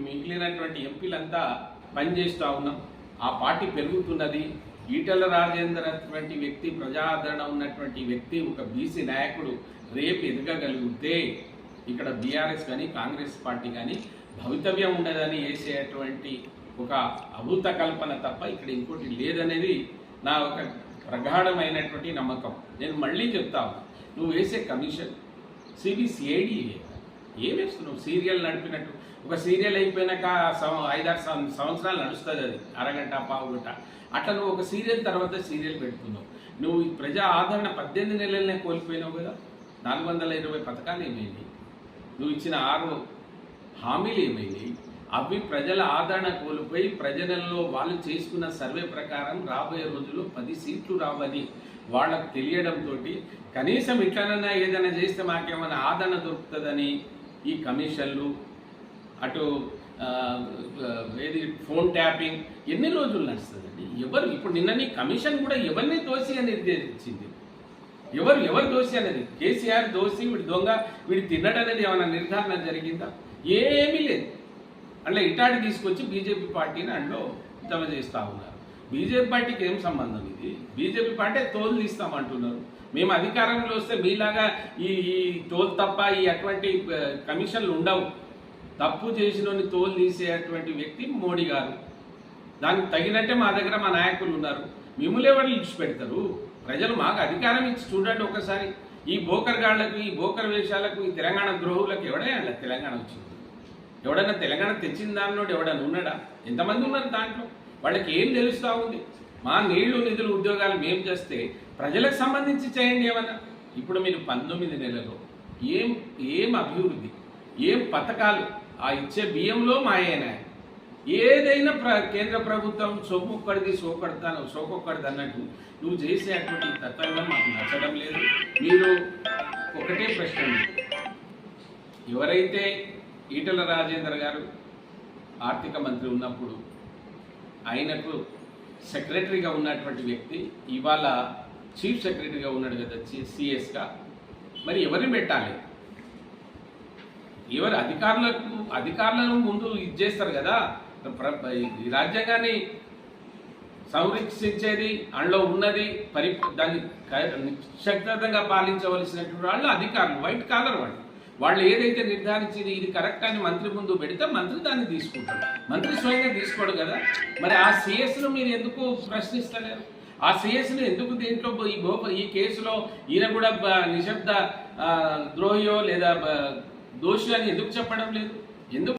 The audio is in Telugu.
మిగిలినటువంటి ఎంపీలంతా పనిచేస్తూ ఉన్నాం. ఆ పార్టీ పెరుగుతున్నది. ఈటెల రాజేందర్ అటువంటి వ్యక్తి, ప్రజాదరణ ఉన్నటువంటి వ్యక్తి, ఒక బీసీ నాయకుడు రేపు ఎదగగలిగితే ఇక్కడ బీఆర్ఎస్ కానీ కాంగ్రెస్ పార్టీ కానీ భవితవ్యం ఉండదని వేసేటువంటి ఒక అభూత కల్పన తప్ప ఇక్కడ ఇంకోటి లేదనేది నా ఒక ప్రగాఢమైనటువంటి నమ్మకం. నేను మళ్ళీ చెప్తాను, నువ్వు వేసే కమిషన్ సిబిసిఐడి ఏం వేస్తున్నావు? సీరియల్ నడిపినట్టు. ఒక సీరియల్ అయిపోయినాక 5-6 సంవత్సరాలు నడుస్తుంది, అది అరగంట పావుగంట. అట్లా నువ్వు ఒక సీరియల్ తర్వాత సీరియల్ పెడుతున్నావు. నువ్వు ప్రజా ఆదరణ 18 నెలలనే కోల్పోయినావు కదా. 420 పథకాలు ఏమైంది? నువ్వు ఇచ్చిన 6 హామీలు ఏమైంది? అవి ప్రజల ఆదరణ కోల్పోయి ప్రజలలో వాళ్ళు చేసుకున్న సర్వే ప్రకారం రాబోయే రోజుల్లో 10 సీట్లు రావని వాళ్ళకు తెలియడంతో కనీసం ఇట్లనైనా ఏదైనా చేస్తే మాకేమైనా ఆదరణ దొరుకుతుందని ఈ కమిషన్లు, అటు ఏది ఫోన్ ట్యాపింగ్ ఎన్ని రోజులు నడుస్తుందండి? ఎవరు ఇప్పుడు నిన్న నీ కమిషన్ కూడా ఎవరిని దోషి అని నిర్దేశించింది? ఎవరు దోషి అనేది? కేసీఆర్ దోషి, వీడి దొంగ, వీడి తిన్నటనేది ఏమైనా నిర్ధారణ జరిగిందా? ఏమీ లేదు. అట్లా ఇటాటి తీసుకొచ్చి బీజేపీ పార్టీని అందులో జమ చేస్తూ ఉన్నారు. బీజేపీ పార్టీకి ఏం సంబంధం ఇది? బీజేపీ పార్టీ తోలు తీస్తామంటున్నారు. మేము అధికారంలో వస్తే మీలాగా ఈ తోలు తప్ప ఈ అటువంటి కమిషన్లు ఉండవు. తప్పు చేసినోని తోలు తీసేటువంటి వ్యక్తి మోడీ గారు. దానికి తగినట్టే మా దగ్గర మా నాయకులు ఉన్నారు. మిమ్మల్ని ఎవరు విడిచిపెడతారు? ప్రజలు మాకు అధికారం ఇచ్చి చూడండి ఒకసారి. ఈ బోకర్ గాళ్లకు, ఈ బోకర్ వేషాలకు, ఈ తెలంగాణ ద్రోహులకు ఎవడైనా తెలంగాణ వచ్చింది? ఎవడన్నా తెలంగాణ తెచ్చిన దానిలో ఎవడన్నా ఉన్నాడా? ఎంతమంది ఉన్నారు దాంట్లో? వాళ్ళకి ఏం తెలుస్తూ ఉంది? మా నీళ్లు నిధులు ఉద్యోగాలు మేము చేస్తే ప్రజలకు సంబంధించి చేయండి ఏమన్నా. ఇప్పుడు మీరు 19 నెలల్లో ఏం అభివృద్ధి, ఏం పథకాలు, ఆ ఇచ్చే బియ్యంలో మాయేనా? ఏదైనా కేంద్ర ప్రభుత్వం సోకొక్కడిది సోకొక్కడిది అన్నట్టు నువ్వు చేసేటువంటి తత్వం మాకు నచ్చడం లేదు. మీరు ఒకటే ప్రశ్న, ఎవరైతే ఈటెల రాజేందర్ గారు ఆర్థిక మంత్రి ఉన్నప్పుడు ఆయనకు సెక్రటరీగా ఉన్నటువంటి వ్యక్తి ఇవాళ చీఫ్ సెక్రటరీగా ఉన్నాడు కదా, సిఎస్గా. మరి ఎవరిని పెట్టాలి? ఎవరు అధికారులను ముందు ఇది చేస్తారు కదా. ఈ రాజ్యాంగాన్ని సంరక్షించేది అందులో ఉన్నది, దాన్ని నిశ్శబ్దంగా పాలించవలసినటువంటి వాళ్ళు అధికారులు, వైట్ కాలర్ వాళ్ళు ఏదైతే నిర్ధారించింది ఇది కరెక్ట్ అని మంత్రి ముందు పెడితే మంత్రి దాన్ని తీసుకుంటాడు. మంత్రి స్వయంగా తీసుకోడు కదా. మరి ఆ సిఎస్ను మీరు ఎందుకు ప్రశ్నిస్తలేరు? ఆ సిఎస్ను ఎందుకు దీంట్లో ఈ కేసులో ఈయన కూడా నిశ్శబ్ద ద్రోహియో లేదా దోషి అని ఎందుకు చెప్పడం లేదు? ఎందుకు